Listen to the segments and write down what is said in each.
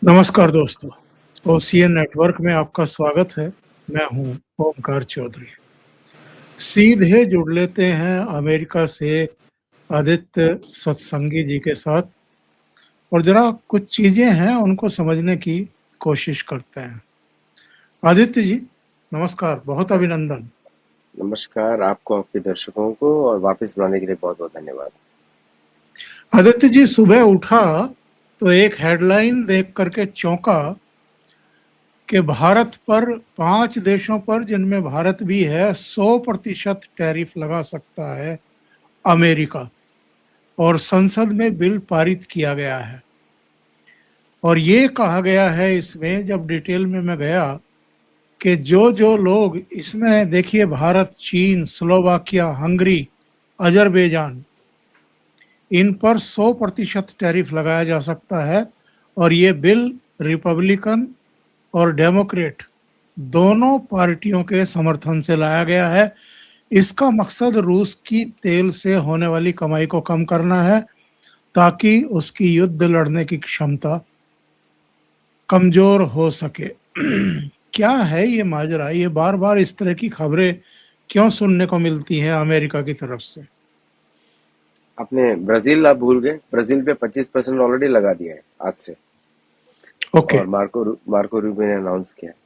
नमस्कार दोस्तों, OCN network में आपका स्वागत है। मैं हूं ओमकार चौधरी। सीधे जुड़ लेते हैं अमेरिका से आदित्य सत्संगी जी के साथ और जरा कुछ चीजें हैं उनको समझने की कोशिश करते हैं। आदित्य जी, नमस्कार, बहुत अभिनंदन। नमस्कार आपको, आपके दर्शकों को और वापस बुलाने के लिए बहुत-बहुत धन्यवाद। आदित्य जी, सुबह उठा तो एक हेडलाइन देख करके चौंका कि भारत पर 5 देशों पर जिनमें भारत भी है 100% टैरिफ लगा सकता है अमेरिका और संसद में बिल पारित किया गया है। और ये कहा गया है इसमें, जब डिटेल में मैं गया, कि जो लोग इसमें देखिए, भारत, चीन, स्लोवाकिया, हंगरी, अजरबैजान, इन पर 100% टैरिफ लगाया जा सकता है। और ये बिल रिपब्लिकन और डेमोक्रेट दोनों पार्टियों के समर्थन से लाया गया है। इसका मकसद रूस की तेल से होने वाली कमाई को कम करना है ताकि उसकी युद्ध लड़ने की क्षमता कमजोर हो सके। क्या है ये माजरा? ये बार बार इस तरह की खबरें क्यों सुनने को मिलती हैं अमेरिका की तरफ से? आपने ब्राज़ील आप भूल गए, ब्राज़ील पे 25% ऑलरेडी लगा दिया है आज से ओके। और मार्को रूबियो ने अनाउंस किया है।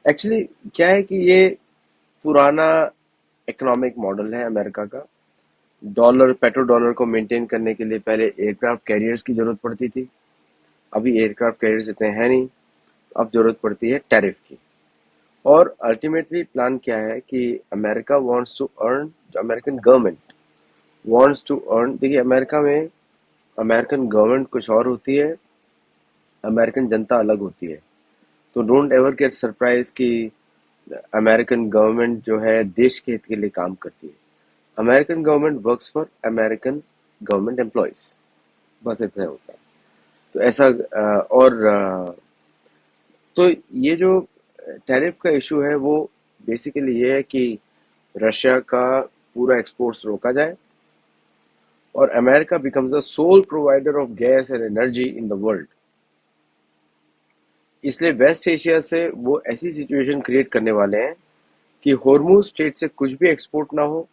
एक्चुअली क्या है कि ये पुराना इकोनॉमिक मॉडल है अमेरिका का। पेट्रो डॉलर को मेंटेन करने के लिए पहले एयरक्राफ्ट कैरियर्स की जरूरत पड़ती थी। अभी एयरक्राफ्ट कैरियर्स इतने हैं नहीं, अब जरूरत पड़ती है टैरिफ की। और अल्टीमेटली प्लान क्या है कि America wants to earn, American government wants to earn. देखिए, अमेरिका में अमेरिकन गवर्नमेंट कुछ और होती है, अमेरिकन जनता अलग होती है। तो डोंट एवर गेट सरप्राइज कि अमेरिकन गवर्नमेंट जो है देश के हित के लिए काम करती है। American government works for American government employees, बस इतना होता है। तो ऐसा तो ये जो टैरिफ का इशू है वो बेसिकली ये है कि रशिया का पूरा एक्सपोर्ट्स रोका जाए और America becomes the sole provider of gas and energy in the world. इसलिए वेस्ट एशिया से वो ऐसी सिचुएशन क्रिएट करने वाले हैं कि हॉर्मुज स्ट्रेट से कुछ भी एक्सपोर्ट ना हो,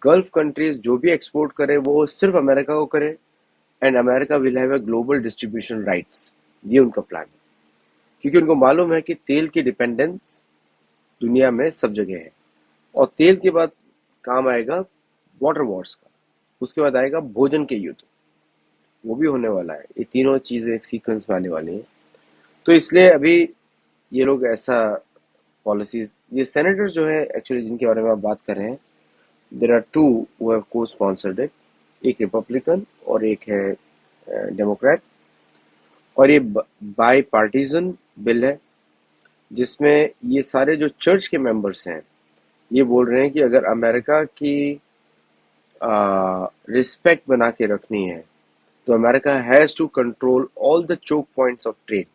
गल्फ कंट्रीज जो भी एक्सपोर्ट करे वो सिर्फ अमेरिका को करे, and America will have a global distribution rights. ये उनका प्लान है, क्योंकि उनको मालूम है कि तेल की डिपेंडेंस दुनिया में सब जगह है। और तेल के बाद काम आएगा वाटर वॉर्स का, उसके बाद आएगा भोजन के युद्ध, वो भी होने वाला है। ये तीनों चीजें एक सीक्वेंस में आने वाली हैं। तो इसलिए अभी ये लोग ऐसा पॉलिसीज, ये सेनेटर जो है एक्चुअली जिनके बारे में आप बात कर रहे हैं, there are two who have cosponsored it, एक रिपब्लिकन और एक है डेमोक्रेट। और ये बाई पार्टीजन बिल है, जिसमें ये सारे जो चर्च के मेंबर्स हैं ये बोल रहे हैं कि अगर अमेरिका की रिस्पेक्ट बना के रखनी है तो America has to control all the choke points of trade.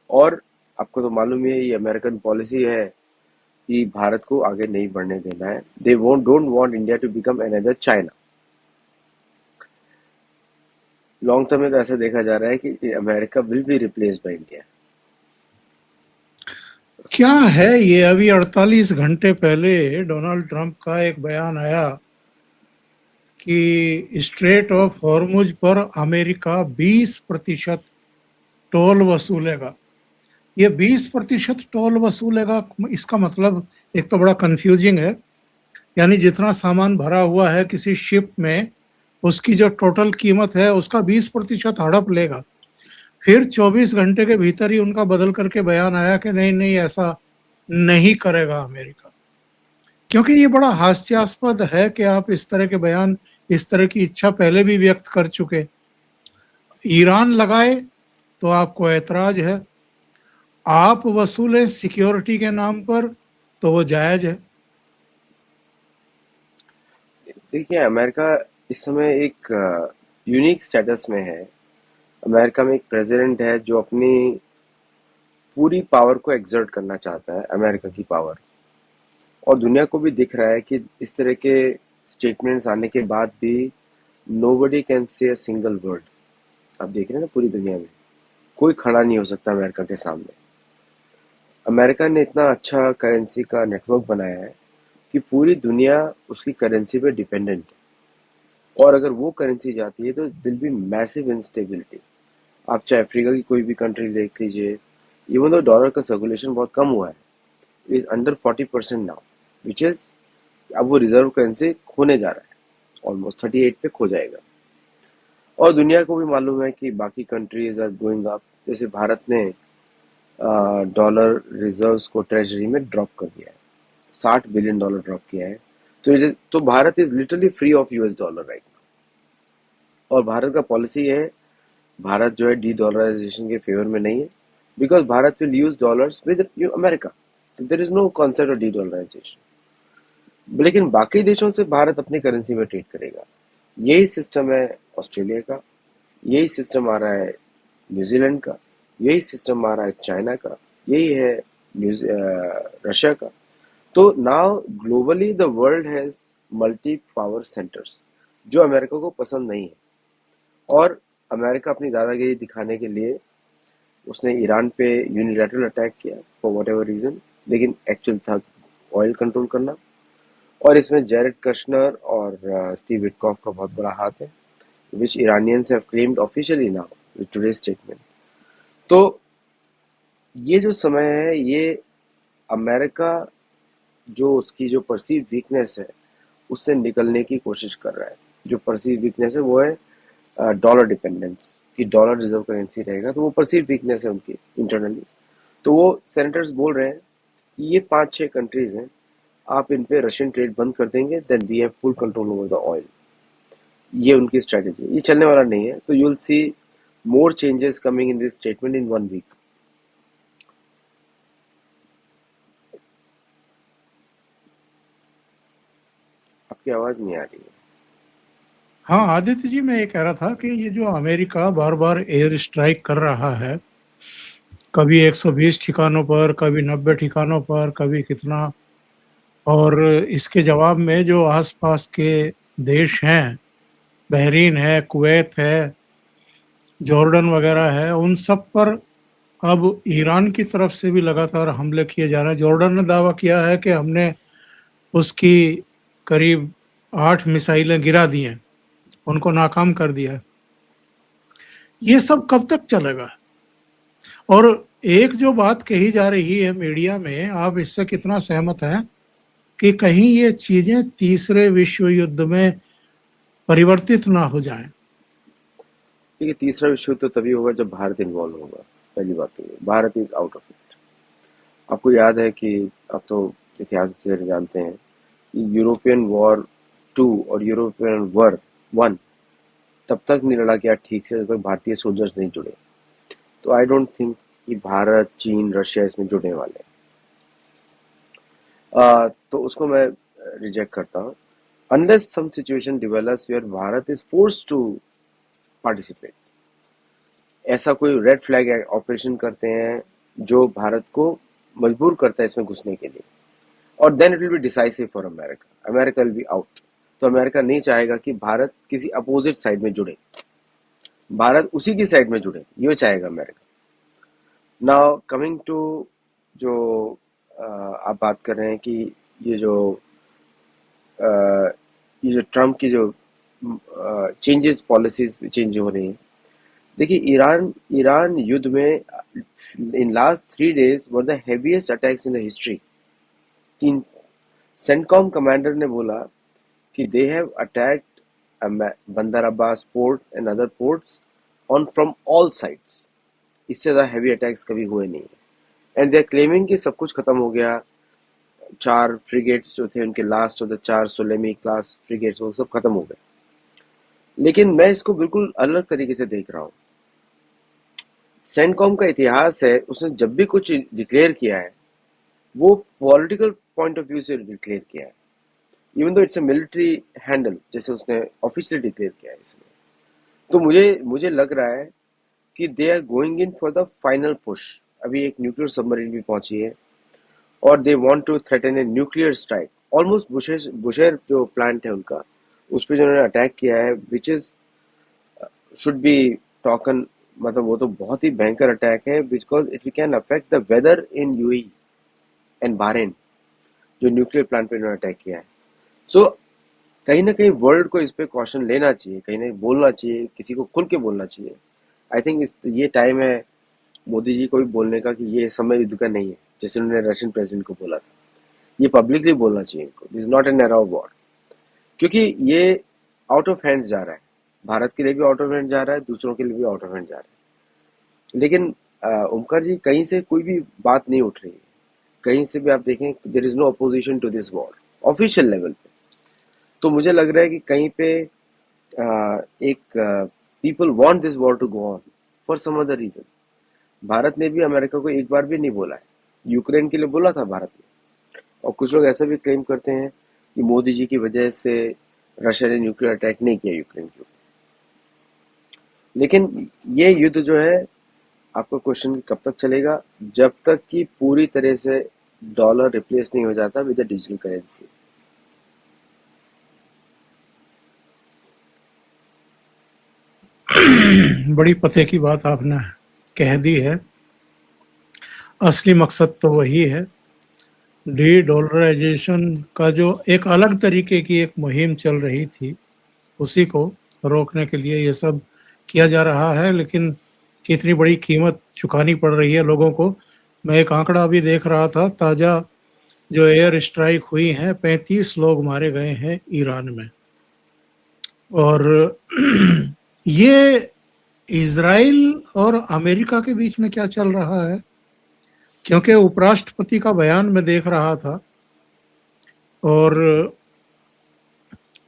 और आपको तो मालूम ही है ये अमेरिकन पॉलिसी है कि भारत को आगे नहीं बढ़ने देना है। They don't want India to become another China. Long term में तो ऐसा देखा जा रहा है कि America will be replaced by India. क्या है ये? अभी 48 घंटे पहले डोनाल्ड ट्रंप का एक बयान आया कि स्ट्रेट ऑफ हॉर्मुज पर अमेरिका 20% टोल वसूलेगा। ये 20% टोल वसूलेगा, इसका मतलब एक तो बड़ा कंफ्यूजिंग है। यानी जितना सामान भरा हुआ है किसी शिप में, उसकी जो टोटल कीमत है उसका 20% हड़प लेगा। फिर 24 घंटे के भीतर ही उनका बदल करके बयान आया कि नहीं नहीं, ऐसा नहीं करेगा अमेरिका। क्योंकि ये बड़ा हास्यास्पद है कि आप इस तरह के बयान, इस तरह की इच्छा पहले भी व्यक्त कर चुके। ईरान लगाए तो आपको ऐतराज है, आप वसूलें सिक्योरिटी के नाम पर तो वो जायज है। देखिए, अमेरिका इस समय एक यूनिक स्टेटस में है। अमेरिका में एक प्रेसिडेंट है जो अपनी पूरी पावर को एक्सर्ट करना चाहता है, अमेरिका की पावर। और दुनिया को भी दिख रहा है कि इस तरह के स्टेटमेंट्स आने के बाद भी nobody can say a single word. आप देख रहे हैं ना पूरी दुनिया में कोई खड़ा नहीं हो सकता अमेरिका के सामने। अमेरिका ने इतना अच्छा करेंसी का नेटवर्क बनाया है कि पूरी दुनिया उसकी करेंसी पे डिपेंडेंट है, और अगर वो करेंसी जाती है तो दिल बी मैसिव इंस्टेबिलिटी। आप चाहे अफ्रीका की कोई भी कंट्री देख लीजिए, इवन दो डॉलर का सर्कुलेशन बहुत कम हुआ है, is under 40% now, which is, अब वो रिजर्व करेंसी खोने जा रहा है, ऑलमोस्ट 38 पे खो जाएगा। और दुनिया को भी मालूम है कि बाकी कंट्रीज आर गोइंग अप। जैसे भारत ने डॉलर रिजर्व्स को ट्रेजरी में ड्रॉप कर दिया है, $60 बिलियन ड्रॉप किया है। तो Bharat is literally free of US dollar right now. और भारत का पॉलिसी है, भारत जो है डी डॉलराइजेशन के फेवर में नहीं है, because Bharat will use dollars with America, तो there is no concept of de dollarization. लेकिन बाकी देशों से भारत अपनी करेंसी में ट्रेड करेगा। यही सिस्टम है ऑस्ट्रेलिया का, यही सिस्टम आ रहा है न्यूजीलैंड का, यही सिस्टम आ रहा है चाइना का, यही है रशिया का। तो now globally the world has multi power centres, जो अमेरिका को पसंद नहीं है। और अमेरिका अपनी दादागिरी दिखाने के लिए उसने ईरान पे यूनिलैटरल अटैक किया फॉर वट एवर रीजन, लेकिन एक्चुअल था ऑयल कंट्रोल करना। और इसमें जेरेड कश्नर और स्टीव विटकॉफ का बहुत बड़ा हाथ है, विच Iranians have claimed officially now with today's statement। तो ये जो समय है, ये अमेरिका जो उसकी जो परसीव वीकनेस है उससे निकलने की कोशिश कर रहा है। जो परसीव वीकनेस है वो है डॉलर डिपेंडेंस, कि डॉलर रिजर्व करेंसी रहेगा, तो वो परसीव वीकनेस है उनकी इंटरनली। तो वो सेनेटर्स बोल रहे हैं कि ये 5-6 कंट्रीज हैं, आप इन पे रशियन ट्रेड बंद कर देंगे, then we have full control over the oil. ये उनकी स्ट्रेटेजी है, ये चलने वाला नहीं है। तो you will see more changes coming in this statement in 1 week. आपकी आवाज नहीं आ रही है। हाँ आदित्य जी, मैं ये कह रहा था कि ये जो अमेरिका बार बार एयर स्ट्राइक कर रहा है, कभी 120 ठिकानों पर, कभी 90 ठिकानों पर, कभी कितना, और इसके जवाब में जो आसपास के देश हैं, बहरीन है, कुवैत है, जॉर्डन वगैरह है, उन सब पर अब ईरान की तरफ से भी लगातार हमले किए जा रहे हैं। जॉर्डन ने दावा किया है कि हमने उसकी करीब 8 मिसाइलें गिरा दी हैं, उनको नाकाम कर दिया है। ये सब कब तक चलेगा? और एक जो बात कही जा रही है मीडिया में, आप इससे कितना सहमत हैं कि कहीं ये चीजें तीसरे विश्व युद्ध में परिवर्तित ना हो जाएं? देखिए, तीसरा विश्व युद्ध तो तभी होगा जब भारत इन्वॉल्व होगा। पहली बात तो ये, Bharat is out of it. आपको याद है कि आप तो इतिहास से जानते हैं कि यूरोपियन वॉर 2 और यूरोपियन वॉर 1 तब तक नहीं लड़ा गया ठीक से जब तक भारतीय सोल्जर्स नहीं जुड़े। तो आई डोंट थिंक कि भारत, चीन, रशिया इसमें जुड़ने वाले हैं। तो उसको मैं रिजेक्ट करता हूँ, unless some situation develops where Bharat is forced to participate. ऐसा कोई रेड फ्लैग ऑपरेशन करते हैं जो भारत को मजबूर करता है इसमें घुसने के लिए, और then it will be decisive for America. America will be out. तो अमेरिका नहीं चाहेगा कि भारत किसी अपोजिट साइड में जुड़े, भारत उसी की साइड में जुड़े, ये चाहेगा अमेरिका। नाउ कमिंग टू जो आप बात कर रहे हैं कि ये जो ट्रम्प की जो चेंजेस, पॉलिसीज चेंज हो रही हैं। देखिए, ईरान युद्ध में in last 3 days were the heaviest attacks in the history. 3 CENTCOM commander ने बोला कि दे हैव अटैक्ड बंदर Abbas port and other ports on from all sides. इससे ज़्यादा हैवी अटैक्स कभी हुए नहीं है। एंड दे आर क्लेमिंग कि सब कुछ खत्म हो गया। 4 फ्रिगेट्स जो थे उनके, लास्ट ऑफ द 4 सोलेमी क्लास फ्रिगेट्स, वो सब खत्म हो गए। लेकिन मैं इसको बिल्कुल अलग तरीके से देख रहा हूँ। सेंटकॉम का इतिहास है, उसने जब भी कुछ डिक्लेयर किया है वो पॉलिटिकल पॉइंट ऑफ व्यू से डिक्लेयर किया है, even though it's a military handle, जैसे उसने ऑफिशियली डिक्लेयर किया है इसमें। तो मुझे लग रहा है कि they are going in for the final push. अभी एक न्यूक्लियर सबमरीन भी पहुंची है और they want to threaten a nuclear strike. Almost Bushehr जो प्लांट है उनका, उस पर जिन्होंने अटैक किया है, which is should be taken मतलब वो तो बहुत ही भयंकर अटैक है, because it can affect the weather in UAE and Bahrain, जो न्यूक्लियर प्लांट पे इन्होंने अटैक किया है। सो कहीं ना कहीं वर्ल्ड को इस पे कॉशन लेना चाहिए, कहीं ना कहीं बोलना चाहिए, किसी को खुल के बोलना चाहिए। आई थिंक ये टाइम है मोदी जी को भी बोलने का कि ये समय युद्ध का नहीं है, जैसे उन्होंने रशियन प्रेसिडेंट को बोला था। ये पब्लिकली बोलना चाहिए इनको, this is not an era of war, क्योंकि ये आउट ऑफ हैंड जा रहा है। भारत के लिए भी आउट ऑफ हैंड जा रहा है, दूसरों के लिए भी आउट ऑफ हैंड जा रहा है। लेकिन ओमकार जी, कहीं से कोई भी बात नहीं उठ रही है, कहीं से भी आप देखें, there is no opposition to this war official level पे। तो मुझे लग रहा है कि कहीं पे एक people want this war to go on for some other reason. Bharat ने भी अमेरिका को एक बार भी नहीं बोला है, यूक्रेन के लिए बोला था भारत ने। और कुछ लोग ऐसा भी क्लेम करते हैं कि मोदी जी की वजह से रशिया ने न्यूक्लियर अटैक नहीं किया यूक्रेन के ऊपर। लेकिन ये युद्ध जो है, आपका क्वेश्चन कब तक चलेगा? जब तक कि पूरी तरह से डॉलर रिप्लेस नहीं हो जाता विद द डिजिटल करेंसी। बड़ी पते की बात आपने कह दी है। असली मकसद तो वही है, डी डॉलराइजेशन का जो एक अलग तरीके की एक मुहिम चल रही थी, उसी को रोकने के लिए ये सब किया जा रहा है। लेकिन कितनी बड़ी कीमत चुकानी पड़ रही है लोगों को। मैं एक आंकड़ा अभी देख रहा था ताज़ा, जो एयर स्ट्राइक हुई हैं, 35 लोग मारे गए हैं ईरान में। और ये इजराइल और अमेरिका के बीच में क्या चल रहा है? क्योंकि उपराष्ट्रपति का बयान मैं देख रहा था, और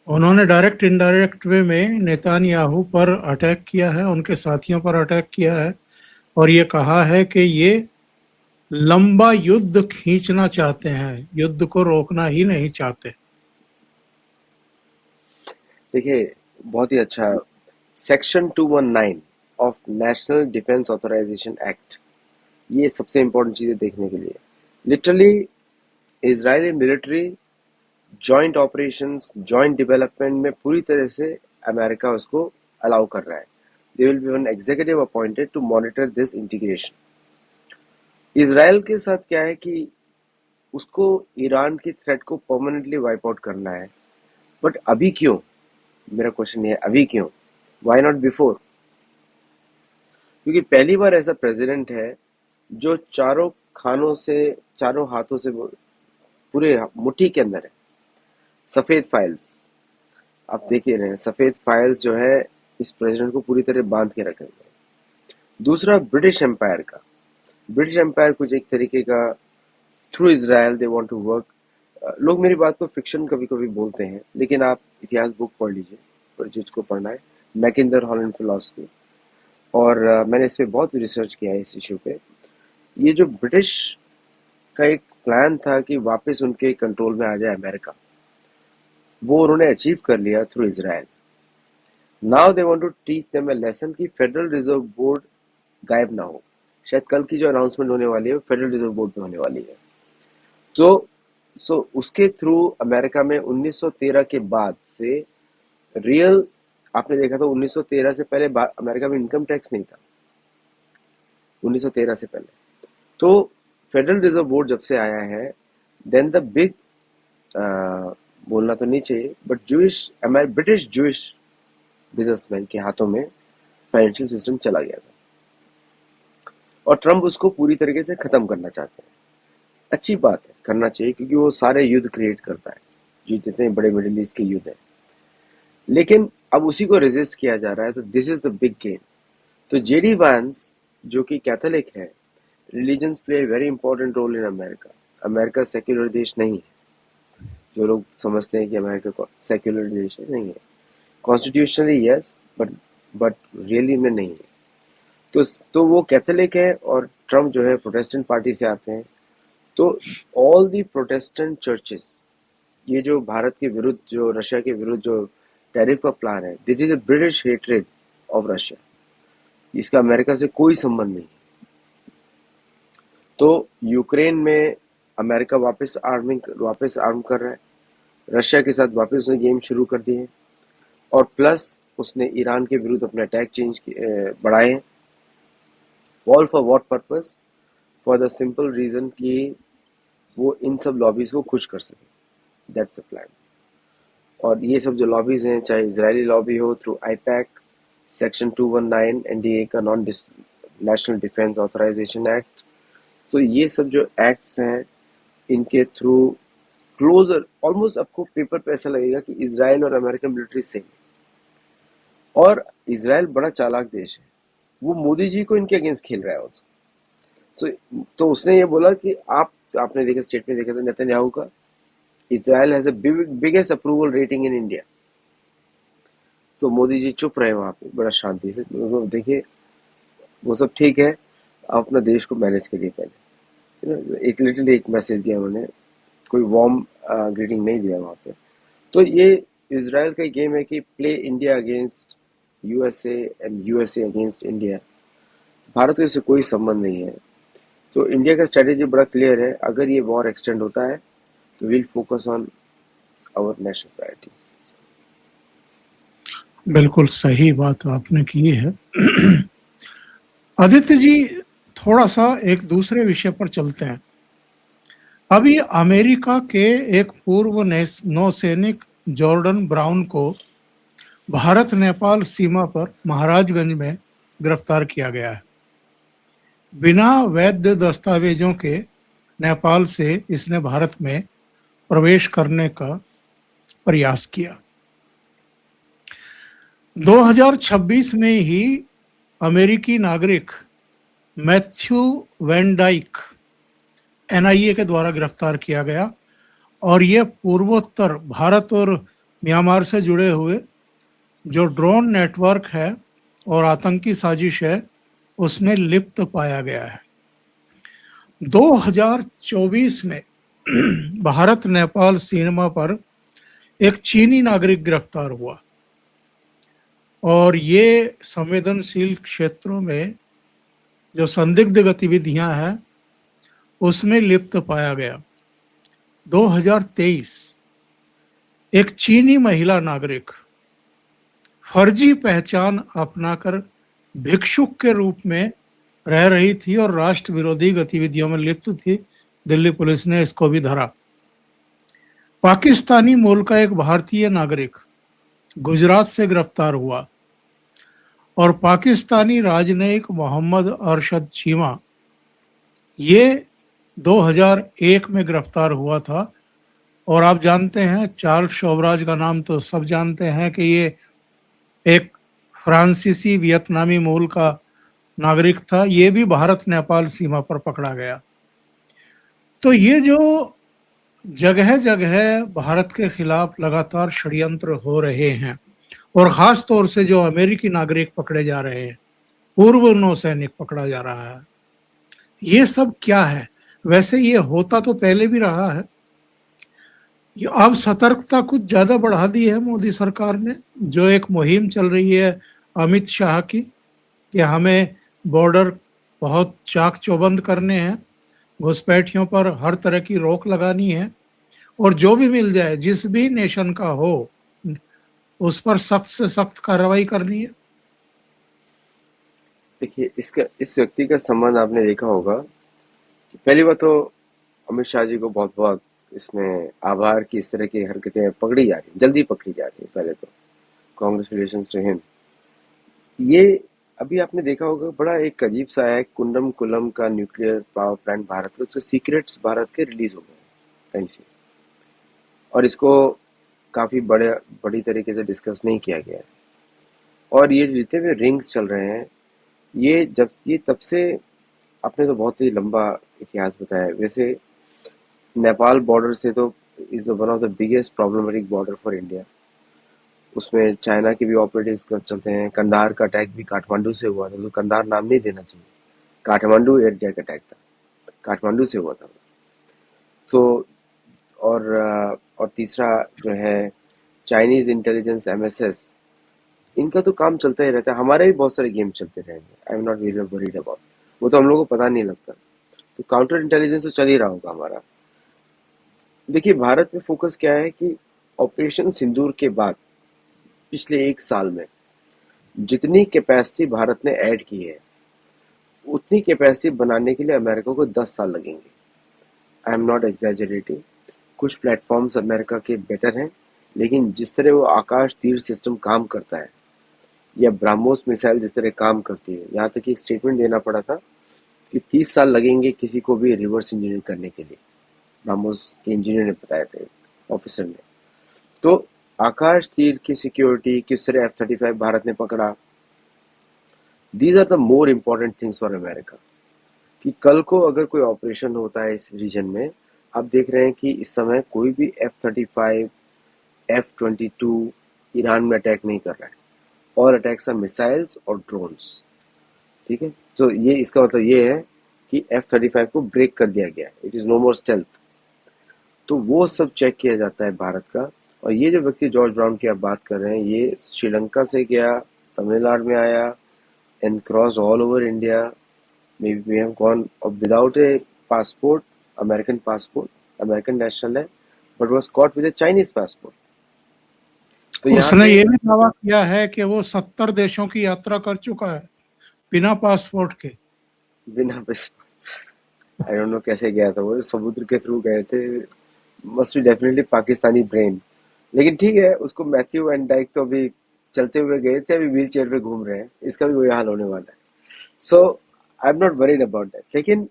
उन्होंने डायरेक्ट इनडायरेक्ट वे में नेतान्याहू पर अटैक किया है, उनके साथियों पर अटैक किया है, और ये कहा है कि ये लंबा युद्ध खींचना चाहते हैं, युद्ध को रोकना ही नहीं चाहते। देखिए, बहुत ही अच्छा, section 219 of National Defense Authorization Act, ये सबसे इंपॉर्टेंट चीज़ है देखने के लिए। Literally Israeli military joint operations, joint development में पूरी तरह से अमेरिका उसको अलाउ कर रहा है। They will be one executive appointed to monitor this integration. Israel के साथ क्या है कि उसको ईरान की थ्रेट को परमानेंटली वाइप आउट करना है। बट अभी क्यों? मेरा क्वेश्चन ये है, अभी क्यों? Why not before? क्योंकि पहली बार ऐसा प्रेसिडेंट है जो चारों खानों से, चारों हाथों से पूरे मुट्ठी के अंदर है। सफेद फाइल्स आप देख ही रहे हैं, सफेद फाइल्स जो है इस प्रेसिडेंट को पूरी तरह बांध के रखे हुए हैं। दूसरा, ब्रिटिश एम्पायर का, ब्रिटिश एम्पायर कुछ एक तरीके का through Israel they want to work. लोग मेरी बात को फिक्शन कभी कभी बोलते हैं, लेकिन आप इतिहास बुक पढ़ लीजिए, जिसको पढ़ना है, मैकिंदर हॉलैंड फिलॉसफी, और मैंने इस पे बहुत रिसर्च किया है इस इशू पे। ये जो ब्रिटिश का एक प्लान था कि वापस उनके कंट्रोल में आ जाए अमेरिका, वो उन्होंने अचीव कर लिया through Israel. Now they want to teach them a lesson कि फेडरल रिजर्व बोर्ड गायब ना हो। शायद कल की जो अनाउंसमेंट होने वाली है फेडरल रिजर्व बोर्ड में होने वाली है। तो उसके थ्रू अमेरिका में 1913 के बाद से रियल, आपने देखा था 1913 से पहले अमेरिका में इनकम टैक्स नहीं था, 1913 से पहले। तो फेडरल रिजर्व बोर्ड जब से आया है, देन द बिग, बोलना तो नहीं चाहिए, बट ब्रिटिश जूइश बिजनेसमैन के हाथों में फाइनेंशियल सिस्टम चला गया था, और ट्रम्प उसको पूरी तरीके से खत्म करना चाहते हैं। अच्छी बात है, करना चाहिए, क्योंकि वो सारे युद्ध क्रिएट करता है, जो जितने बड़े मिडिल ईस्ट के युद्ध हैं। लेकिन अब उसी को रेजिस्ट किया जा रहा है, तो this is the big game. तो जेडी वांस जो कि कैथोलिक है, religions play very important role in America. America secular देश नहीं है, जो लोग समझते हैं कि अमेरिका सेक्युलर देश है, नहीं है। कॉन्स्टिट्यूशनली यस, बट रियली में नहीं है। तो वो कैथोलिक है, और ट्रम्प जो है प्रोटेस्टेंट पार्टी से आते हैं। तो ऑल दी प्रोटेस्टेंट चर्चेस, ये जो भारत के विरुद्ध, जो रशिया के विरुद्ध जो टैरिफ का प्लान है, this is a British hatred of Russia. इसका अमेरिका से कोई संबंध नहीं। तो यूक्रेन में अमेरिका वापस आर्म कर रहा है, रशिया के साथ वापस उसने गेम शुरू कर दिए हैं, और प्लस उसने ईरान के विरुद्ध अपने अटैक बढ़ाए हैं। All for what purpose? For the simple reason कि वो इन सब लॉबीज को खुश कर सके, दैट्स द प्लान। और ये सब जो लॉबीज हैं, चाहे इजरायली लॉबी हो थ्रू आईपैक, सेक्शन 219 एनडीए का non National Defense Authorization Act, तो ये सब जो एक्ट्स हैं इनके थ्रू क्लोजर ऑलमोस्ट आपको पेपर पे ऐसा लगेगा कि इजराइल और अमेरिकन मिलिट्री सेम। और इजराइल बड़ा चालाक देश है, वो मोदी जी को इनके अगेंस्ट खेल रहा है ऑल्सो। तो उसने ये बोला कि आपने देखा स्टेटमेंट देखा था नेतन्याहू का, Israel has a biggest approval rating in India. तो मोदी जी चुप रहे वहां पे बड़ा शांति से। तो देखिए वो सब ठीक है, आप अपना देश को मैनेज करिए पहले। एक लिटिल एक मैसेज दिया उन्होंने, कोई वार्म ग्रीटिंग नहीं दिया वहां पे। तो ये इजराइल का गेम है कि play India against USA and USA against India. Bharat का इससे कोई संबंध नहीं है। तो इंडिया का स्ट्रेटेजी बड़ा क्लियर है, अगर ये वॉर एक्सटेंड होता है तो will focus on our national priorities. बिल्कुल सही बात आपने की है। आदित्य जी, थोड़ा सा एक दूसरे विषय पर चलते हैं। अभी अमेरिका के एक पूर्व नौसैनिक जॉर्डन ब्राउन को भारत नेपाल सीमा पर महाराजगंज में गिरफ्तार किया गया है। बिना वैध दस्तावेजों के नेपाल से इसने भारत में प्रवेश करने का प्रयास किया। 2026 में ही अमेरिकी नागरिक मैथ्यू वैन डाइक एनआईए के द्वारा गिरफ्तार किया गया और यह पूर्वोत्तर भारत और म्यांमार से जुड़े हुए जो ड्रोन नेटवर्क है और आतंकी साजिश है उसमें लिप्त पाया गया है। 2024 में भारत नेपाल सीमा पर एक चीनी नागरिक गिरफ्तार हुआ और ये संवेदनशील क्षेत्रों में जो संदिग्ध गतिविधियां हैं उसमें लिप्त पाया गया। 2023 एक चीनी महिला नागरिक फर्जी पहचान अपनाकर भिक्षुक के रूप में रह रही थी और राष्ट्र विरोधी गतिविधियों में लिप्त थी। दिल्ली पुलिस ने इसको भी धरा। पाकिस्तानी मूल का एक भारतीय नागरिक गुजरात से गिरफ्तार हुआ और पाकिस्तानी राजनयिक मोहम्मद अरशद चीमा ये 2001 में गिरफ्तार हुआ था। और आप जानते हैं चार्ल्स शोभराज का नाम तो सब जानते हैं कि ये एक फ्रांसीसी वियतनामी मूल का नागरिक था। ये भी भारत नेपाल सीमा पर पकड़ा गया। तो ये जो जगह जगह भारत के खिलाफ लगातार षड्यंत्र हो रहे हैं और खास तौर से जो अमेरिकी नागरिक पकड़े जा रहे हैं, पूर्व नौसैनिक पकड़ा जा रहा है, ये सब क्या है? वैसे ये होता तो पहले भी रहा है। अब सतर्कता कुछ ज्यादा बढ़ा दी है मोदी सरकार ने। जो एक मुहिम चल रही है अमित शाह की कि हमें बॉर्डर बहुत चाक चौबंद करने हैं, घुसपैठियों पर हर तरह की रोक लगानी है और जो भी मिल जाए जिस भी नेशन का हो उस पर सख्त से सख्त कार्रवाई करनी है। देखिए इस व्यक्ति का संबंध आपने देखा होगा। पहली बात तो अमित शाह जी को बहुत बहुत इसमें आभार कि इस तरह की हरकतें पकड़ी जा रही, जल्दी पकड़ी जा रही है। पहले तो कॉन्ग्रेचुलेशन टू हिम। ये अभी आपने देखा होगा बड़ा एक अजीब सा है, कुंडम कुलम का न्यूक्लियर पावर प्लांट भारत का, उसके सीक्रेट्स भारत के रिलीज हो गए कहीं से और इसको काफी बड़ी तरीके से डिस्कस नहीं किया गया है। और ये जितने भी रिंग्स चल रहे हैं ये तब से आपने तो बहुत ही लंबा इतिहास बताया है। वैसे नेपाल बॉर्डर से तो is one of the biggest problematic border for India. उसमें चाइना के भी ऑपरेटिव्स चलते हैं। कंधार का अटैक भी काठमांडू से हुआ था, तो कंधार नाम नहीं देना चाहिए, काठमांडू एयरजैक अटैक था, काठमांडू से हुआ था। तो और तीसरा जो है चाइनीज इंटेलिजेंस एमएसएस, इनका तो काम चलता ही रहता है। हमारे भी बहुत सारे गेम चलते रहेंगे, आई am not very worried about, वो तो हम लोगों को पता नहीं लगता। तो काउंटर इंटेलिजेंस तो चल ही रहा होगा हमारा। देखिए भारत में फोकस क्या है कि ऑपरेशन सिंदूर के बाद पिछले एक साल में जितनी कैपेसिटी भारत ने ऐड की है उतनी कैपेसिटी बनाने के लिए अमेरिका को 10 साल लगेंगे। आई एम नॉट एग्जैजरेटिंग। कुछ प्लेटफॉर्म्स अमेरिका के बेटर हैं, लेकिन जिस तरह वो आकाश तीर सिस्टम काम करता है या ब्रह्मोस मिसाइल जिस तरह काम करती है, यहाँ तक एक स्टेटमेंट देना पड़ा था कि 30 साल लगेंगे किसी को भी रिवर्स इंजीनियरिंग करने के लिए। ब्रह्मोस के इंजीनियर ने बताया था, ऑफिसर ने। तो आकाश तीर की सिक्योरिटी किस तरह F-35 भारत ने पकड़ा, these are the more important things for America. कि कल को अगर कोई ऑपरेशन होता है इस रीजन में, आप देख रहे हैं कि इस समय कोई भी F-35 F-22 ईरान में अटैक नहीं कर रहा है, और अटैक्स आर मिसाइल्स और ड्रोन्स। ठीक है, तो ये इसका मतलब ये है कि F-35 को ब्रेक कर दिया गया है, it is no more stealth. तो वो सब चेक किया जाता है भारत का। और ये जो व्यक्ति जॉर्ज ब्राउन की आप बात कर रहे हैं, ये श्रीलंका से गया, तमिलनाडु में आया, and cross all over India. maybe we have gone without a passport, American national है, but was caught with a Chinese passport. तो यहाँ उसने पे ये भी दावा किया है कि वो 70 देशों की यात्रा कर चुका है बिना पासपोर्ट के। बिना आई डोंट नो कैसे गया था वो, समुद्र के थ्रू गए थे, must be definitely Pakistani brain. लेकिन ठीक है, उसको मैथ्यू एंड डाइक तो अभी चलते हुए गए थे, अभी व्हील चेयर पे घूम रहे हैं, इसका भी वही हाल होने वाला है। So I am not worried about that. लेकिन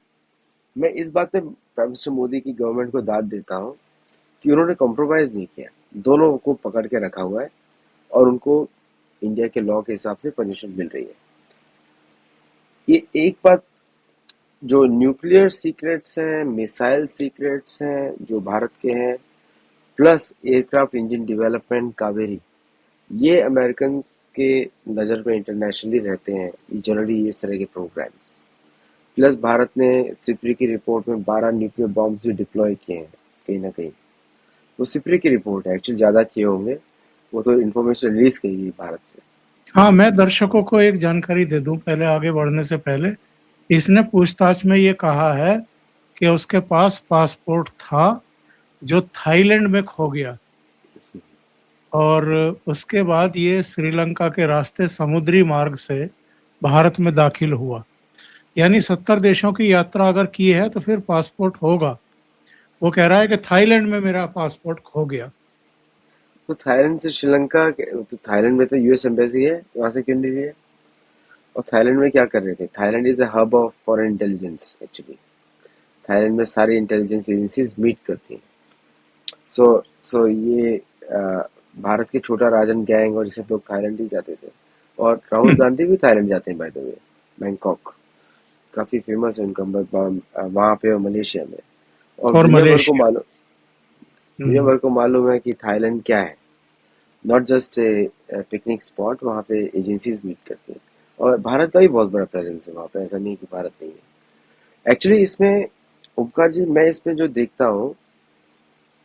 मैं इस बात पे प्राइम मिनिस्टर मोदी की गवर्नमेंट को दाद देता हूँ कि उन्होंने कॉम्प्रोमाइज नहीं किया, दोनों को पकड़ के रखा हुआ है, और उनको इंडिया के लॉ के हिसाब से परमिशन मिल रही है। ये एक बात, जो न्यूक्लियर सीक्रेट्स हैं, मिसाइल सीक्रेट्स हैं जो भारत के हैं, plus aircraft engine development Kaveri, ये अमेरिकन के नज़र में इंटरनेशनली रहते हैं जनरली इस तरह के प्रोग्राम्स। प्लस भारत ने सिप्री की रिपोर्ट में 12 न्यूक्लियर बॉम्ब्स भी डिप्लॉय किए हैं कहीं ना कहीं। वो सिप्री की रिपोर्ट है, एक्चुअली ज़्यादा किए होंगे, वो तो इन्फॉर्मेशन रिलीज की गई भारत से। हाँ, मैं दर्शकों को एक जानकारी दे दूं पहले आगे बढ़ने से पहले। इसने पूछताछ में ये कहा है कि उसके पास पासपोर्ट था जो थाईलैंड में खो गया, और उसके बाद ये श्रीलंका के रास्ते समुद्री मार्ग से भारत में दाखिल हुआ। यानी 70 देशों की यात्रा अगर की है तो फिर पासपोर्ट होगा। वो कह रहा है कि थाईलैंड में मेरा पासपोर्ट खो गया। तो थाईलैंड से श्रीलंका तो थाईलैंड में तो यूएस एम्बेसी है, वहां से क्यों नहीं लिया? और थाईलैंड में क्या कर रहे थे? Thailand is a hub of foreign intelligence actually. Thailand में सारी इंटेलिजेंस एजेंसीज मीट करती हैं। सो ये भारत के छोटा राजन गैंग और ये सब लोग थाईलैंड ही जाते थे। और राहुल गांधी भी थाईलैंड जाते हैं बाय द वे, बैंकॉक काफी फेमस है उनका, वहां पे और मलेशिया में। और और मलेशिया। दुनिया भर को मालूम है कि थाईलैंड क्या है, not just a picnic spot, वहाँ पे एजेंसीज मीट करती हैं। और भारत का भी बहुत बड़ा प्रेजेंस है वहाँ पे, ऐसा नहीं कि भारत नहीं है। एक्चुअली इसमें उपकार जी, मैं इसमें जो देखता हूँ,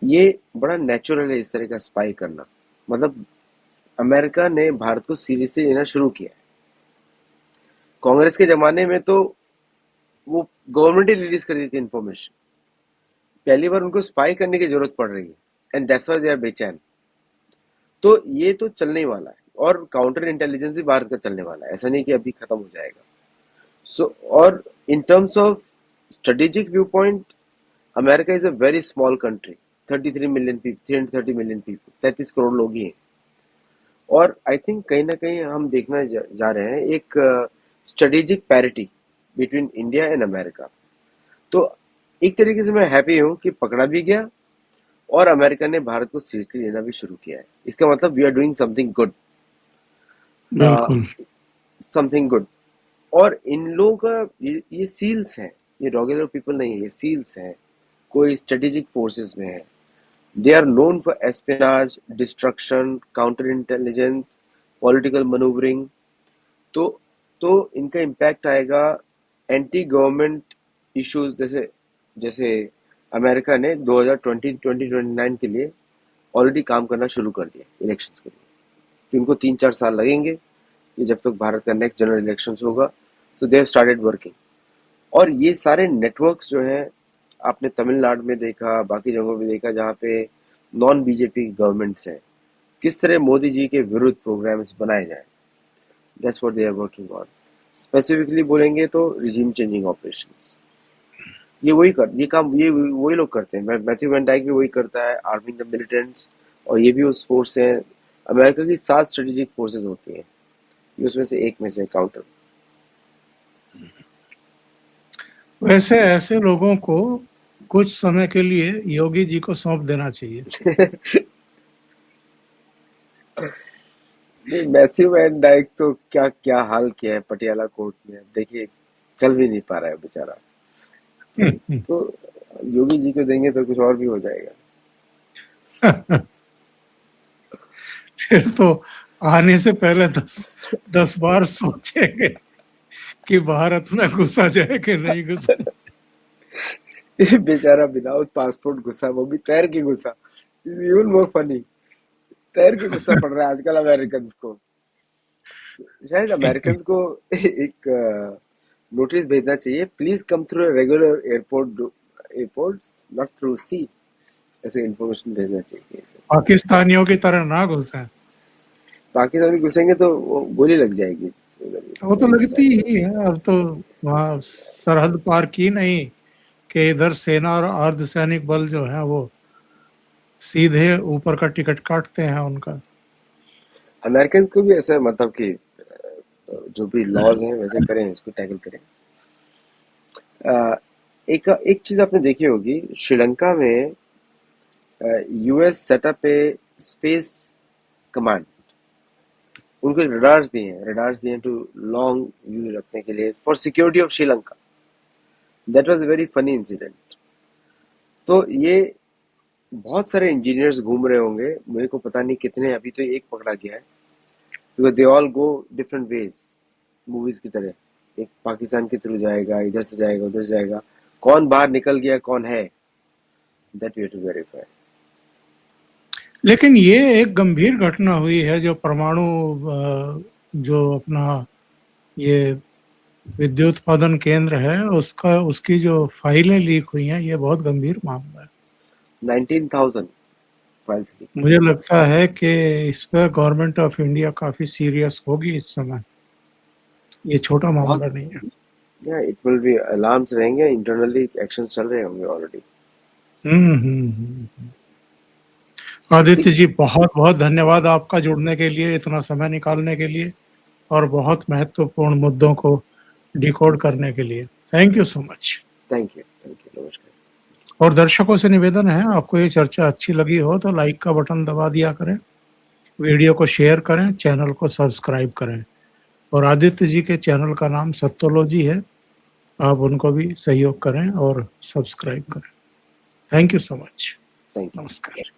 ये बड़ा नेचुरल है इस तरह का स्पाई करना। मतलब अमेरिका ने भारत को सीरियसली लेना शुरू किया है। कांग्रेस के जमाने में तो वो गवर्नमेंट ही रिलीज कर दी थी इन्फॉर्मेशन, पहली बार उनको स्पाई करने की जरूरत पड़ रही है, and that's why they are बेचैन। तो ये तो चलने ही वाला है, और काउंटर इंटेलिजेंस भी भारत का चलने वाला है, ऐसा नहीं कि अभी खत्म हो जाएगा। और in terms of strategic view point, America is a very small country, 33 million people, 330 million people, 33 crore लोग ही हैं। और आई थिंक कहीं ना कहीं हम देखना जा रहे हैं एक strategic parity between India and America. तो एक तरीके से मैं हैप्पी हूं कि पकड़ा भी गया, और अमेरिका ने भारत को सीरियसली लेना भी शुरू किया है। इसका मतलब we are doing something good, बिल्कुल। Something good. और इन लोगों का ये सील्स हैं, ये रेगुलर पीपल नहीं है, ये सील्स हैं, कोई स्ट्रेटेजिक फोर्सेस में है। They are known for espionage, destruction, counterintelligence, political manoeuvring. तो तो इनका इम्पैक्ट आएगा एंटी गवर्नमेंट इश्यूज, जैसे जैसे अमेरिका ने 2020-2029 के लिए ऑलरेडी काम करना शुरू कर दिया इलेक्शंस के लिए, कि उनको 3-4 साल लगेंगे कि जब तक भारत का नेक्स्ट जनरल इलेक्शंस होगा। तो दे हैव स्टार्टेड वर्किंग। और ये सारे नेटवर्क्स जो हैं, आपने तमिलनाडु में देखा, बाकी जगहों में देखा जहाँ पे नॉन बीजेपी गवर्नमेंट्स हैं, किस तरह मोदी जी के विरुद्ध प्रोग्राम्स बनाए जाए, that's what they are working on. Specifically बोलेंगे तो रिजीम चेंजिंग ऑपरेशंस, ये वही लोग करते हैं। मैथ्यू वैन डाइक भी वही करता है, आर्मिंग द मिलिटेंट्स, और ये भी उस फोर्स से है। अमेरिका की 7 स्ट्रेटेजिक फोर्सेस होती हैं, ये उसमें से एक में से काउंटर। वैसे ऐसे लोगों को कुछ समय के लिए योगी जी को सौंप देना चाहिए। नहीं, मैथ्यू वैन डाइक तो क्या क्या हाल किया है पटियाला कोर्ट में, देखिए चल भी नहीं पा रहा है बेचारा। तो योगी जी को देंगे तो कुछ और भी हो जाएगा। फिर तो आने से पहले 10 बार सोचेंगे कि भारत में घुसा जाए कि नहीं घुसा। बेचारा विदाउट पासपोर्ट घुसा, वो भी तैर के घुसा। इवन मोर फनी, तैर के गुस्सा पड़ रहा है आजकल अमेरिकन को। शायद अमेरिकन को एक नोटिस भेजना चाहिए, please come through regular airports not through sea, ऐसे इन्फॉर्मेशन भेजना चाहिए। पाकिस्तानियों की तरह ना घुसे। पाकिस्तानी घुसेंगे तो गोली लग जाएगी। वो तो लगती ही है, अब तो वहाँ सरहद पार की नहीं कि इधर सेना और अर्धसैनिक बल जो है वो सीधे ऊपर का टिकट काटते हैं उनका। अमेरिकन को भी ऐसा मतलब कि जो भी लॉज हैं वैसे करें, इसको टैकल करें। एक चीज आपने देखी होगी, श्रीलंका में यूएस सेटअप ए स्पेस कमांड, उनको रडार्स दिए हैं टू लॉन्ग व्यू रखने के लिए for security of Sri Lanka. That was a very funny incident. तो ये बहुत सारे इंजीनियर्स घूम रहे होंगे, मेरे को पता नहीं कितने, अभी तो एक पकड़ा गया है, because they all go different ways, movies की तरह। एक पाकिस्तान के थ्रू जाएगा, इधर से जाएगा, उधर से जाएगा, कौन बाहर निकल गया कौन है, that we have to verify. लेकिन ये एक गंभीर घटना हुई है, जो परमाणु जो अपना ये विद्युत उत्पादन केंद्र है उसकी जो फाइलें लीक हुई हैं, ये बहुत गंभीर मामला है। 19,000 फाइल्स लीक। मुझे लगता है कि इस पर गवर्नमेंट ऑफ इंडिया काफी सीरियस होगी इस समय, ये छोटा मामला नहीं है। या इट विल बी, अलार्म्स रहेंगे, इंटरनली एक्शन चल रहे होंगे ऑलरेडी। आदित्य जी, बहुत बहुत धन्यवाद आपका जुड़ने के लिए, इतना समय निकालने के लिए और बहुत महत्वपूर्ण मुद्दों को डिकोड करने के लिए। Thank you so much. Thank you, नमस्कार। और दर्शकों से निवेदन है, आपको ये चर्चा अच्छी लगी हो तो लाइक का बटन दबा दिया करें, वीडियो को शेयर करें, चैनल को सब्सक्राइब करें। और आदित्य जी के चैनल का नाम सत्योलॉजी है, आप उनको भी सहयोग करें और सब्सक्राइब करें। Thank you so much. Thank you, नमस्कार।